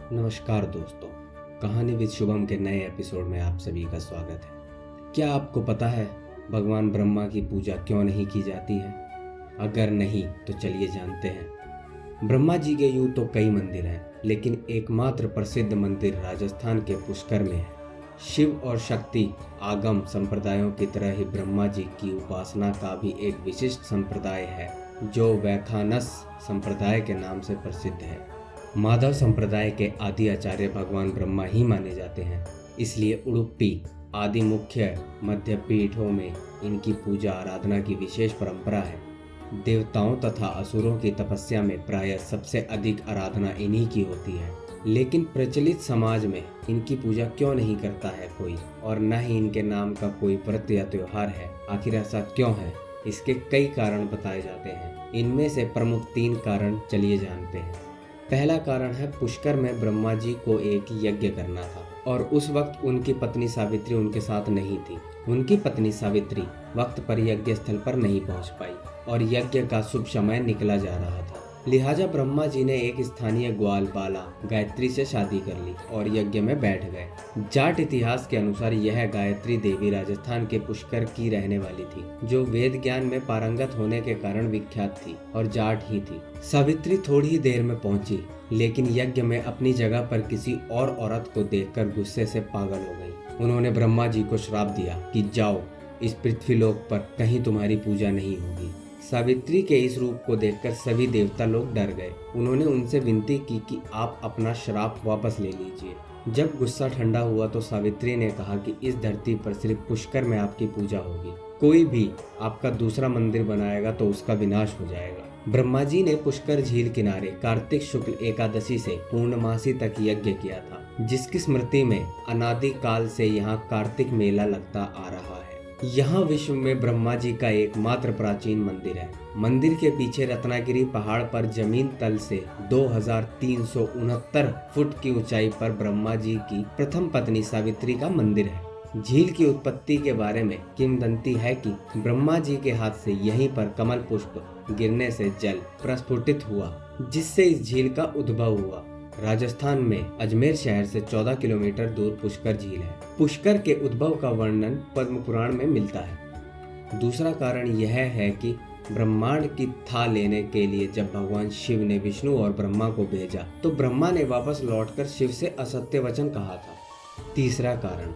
नमस्कार दोस्तों, कहानी विद शुभम के नए एपिसोड में आप सभी का स्वागत है। क्या आपको पता है भगवान ब्रह्मा की पूजा क्यों नहीं की जाती है? अगर नहीं तो चलिए जानते हैं। ब्रह्मा जी के यूं तो कई मंदिर हैं, लेकिन एकमात्र प्रसिद्ध मंदिर राजस्थान के पुष्कर में है। शिव और शक्ति आगम संप्रदायों की तरह ही ब्रह्मा जी की उपासना का भी एक विशिष्ट संप्रदाय है, जो वैखानस संप्रदाय के नाम से प्रसिद्ध है। माधव संप्रदाय के आदि आचार्य भगवान ब्रह्मा ही माने जाते हैं, इसलिए उडुपी आदि मुख्य मध्य पीठों में इनकी पूजा आराधना की विशेष परंपरा है। देवताओं तथा असुरों की तपस्या में प्रायः सबसे अधिक आराधना इन्हीं की होती है, लेकिन प्रचलित समाज में इनकी पूजा क्यों नहीं करता है कोई, और न ही इनके नाम का कोई व्रत या त्योहार है। आखिर ऐसा क्यों है? इसके कई कारण बताए जाते हैं। इनमें से प्रमुख 3 कारण चलिए जानते हैं। पहला कारण है, पुष्कर में ब्रह्मा जी को एक यज्ञ करना था और उस वक्त उनकी पत्नी सावित्री उनके साथ नहीं थी। उनकी पत्नी सावित्री वक्त पर यज्ञ स्थल पर नहीं पहुंच पाई और यज्ञ का शुभ समय निकला जा रहा था। लिहाजा ब्रह्मा जी ने एक स्थानीय ग्वाल बाला गायत्री से शादी कर ली और यज्ञ में बैठ गए। जाट इतिहास के अनुसार यह गायत्री देवी राजस्थान के पुष्कर की रहने वाली थी, जो वेद ज्ञान में पारंगत होने के कारण विख्यात थी और जाट ही थी। सावित्री थोड़ी ही देर में पहुंची, लेकिन यज्ञ में अपनी जगह पर किसी और औरत को देखकर गुस्से से पागल हो गई। उन्होंने ब्रह्मा जी को श्राप दिया कि जाओ, इस पृथ्वीलोक पर कहीं तुम्हारी पूजा नहीं होगी। सावित्री के इस रूप को देखकर सभी देवता लोग डर गए। उन्होंने उनसे विनती की कि आप अपना श्राप वापस ले लीजिए। जब गुस्सा ठंडा हुआ तो सावित्री ने कहा कि इस धरती पर सिर्फ पुष्कर में आपकी पूजा होगी। कोई भी आपका दूसरा मंदिर बनाएगा तो उसका विनाश हो जाएगा। ब्रह्मा जी ने पुष्कर झील किनारे कार्तिक शुक्ल एकादशी से पूर्णमासी तक यज्ञ किया था, जिसकी स्मृति में अनादि काल से यहाँ कार्तिक मेला लगता आ रहा है। यहाँ विश्व में ब्रह्मा जी का एकमात्र प्राचीन मंदिर है। मंदिर के पीछे रत्नागिरी पहाड़ पर जमीन तल से 2369 फुट की ऊंचाई पर ब्रह्मा जी की प्रथम पत्नी सावित्री का मंदिर है। झील की उत्पत्ति के बारे में किंवदंती है कि ब्रह्मा जी के हाथ से यहीं पर कमल पुष्प गिरने से जल प्रस्फुटित हुआ, जिससे इस झील का उद्भव हुआ। राजस्थान में अजमेर शहर से 14 किलोमीटर दूर पुष्कर झील है। पुष्कर के उद्भव का वर्णन पद्म पुराण में मिलता है। दूसरा कारण यह है कि ब्रह्मांड की था लेने के लिए जब भगवान शिव ने विष्णु और ब्रह्मा को भेजा, तो ब्रह्मा ने वापस लौटकर शिव से असत्य वचन कहा था। तीसरा कारण,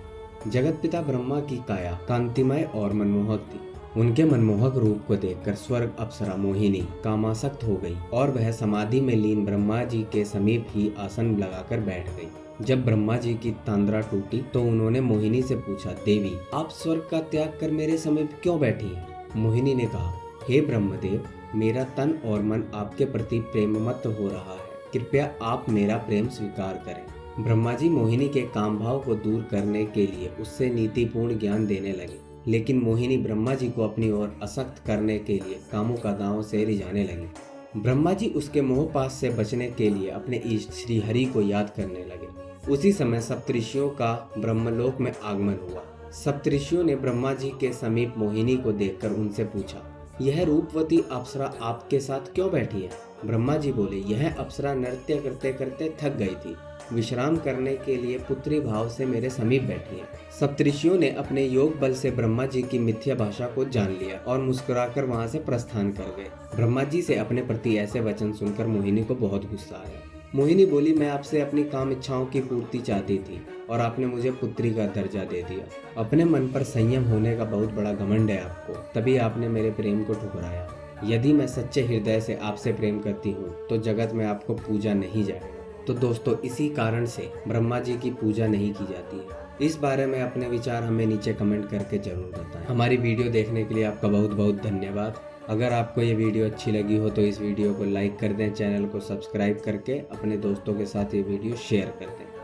जगतपिता ब्रह्मा की काया कांतिमय और मनमोहक थी। उनके मनमोहक रूप को देखकर स्वर्ग अप्सरा मोहिनी कामासक्त हो गई और वह समाधि में लीन ब्रह्मा जी के समीप ही आसन लगाकर बैठ गई। जब ब्रह्मा जी की तंद्रा टूटी तो उन्होंने मोहिनी से पूछा, देवी, आप स्वर्ग का त्याग कर मेरे समीप क्यों बैठी हैं? मोहिनी ने कहा, हे ब्रह्मदेव, मेरा तन और मन आपके प्रति प्रेममत्त हो रहा है, कृपया आप मेरा प्रेम स्वीकार करें। ब्रह्मा जी मोहिनी के काम भाव को दूर करने के लिए उससे नीतिपूर्ण ज्ञान देने लगे, लेकिन मोहिनी ब्रह्मा जी को अपनी ओर आसक्त करने के लिए कामों से रिझाने लगी। ब्रह्मा जी उसके मोहपाश से बचने के लिए अपने इष्ट श्री हरि को याद करने लगे। उसी समय सप्तऋषियों का ब्रह्मलोक में आगमन हुआ। सप्तऋषियों ने ब्रह्मा जी के समीप मोहिनी को देखकर उनसे पूछा, यह रूपवती अप्सरा आपके साथ क्यों बैठी है? ब्रह्मा जी बोले, यह अप्सरा नृत्य करते करते थक गई थी, विश्राम करने के लिए पुत्री भाव से मेरे समीप बैठी है। सप्तऋषियों ने अपने योग बल से ब्रह्मा जी की मिथ्या भाषा को जान लिया और मुस्कुराकर वहां से प्रस्थान कर गए। ब्रह्मा जी से अपने प्रति ऐसे वचन सुनकर मोहिनी को बहुत गुस्सा आया। मोहिनी बोली, मैं आपसे अपनी काम इच्छाओं की पूर्ति चाहती थी और आपने मुझे पुत्री का दर्जा दे दिया। अपने मन पर संयम होने का बहुत बड़ा घमंड है आपको, तभी आपने मेरे प्रेम को ठुकराया। यदि मैं सच्चे हृदय से आपसे प्रेम करती हूँ तो जगत में आपको पूजा नहीं जाएगा। तो दोस्तों, इसी कारण से ब्रह्मा जी की पूजा नहीं की जाती है। इस बारे में अपने विचार हमें नीचे कमेंट करके जरूर बताएं। हमारी वीडियो देखने के लिए आपका बहुत बहुत धन्यवाद। अगर आपको ये वीडियो अच्छी लगी हो तो इस वीडियो को लाइक कर दें, चैनल को सब्सक्राइब करके अपने दोस्तों के साथ ये वीडियो शेयर कर दें।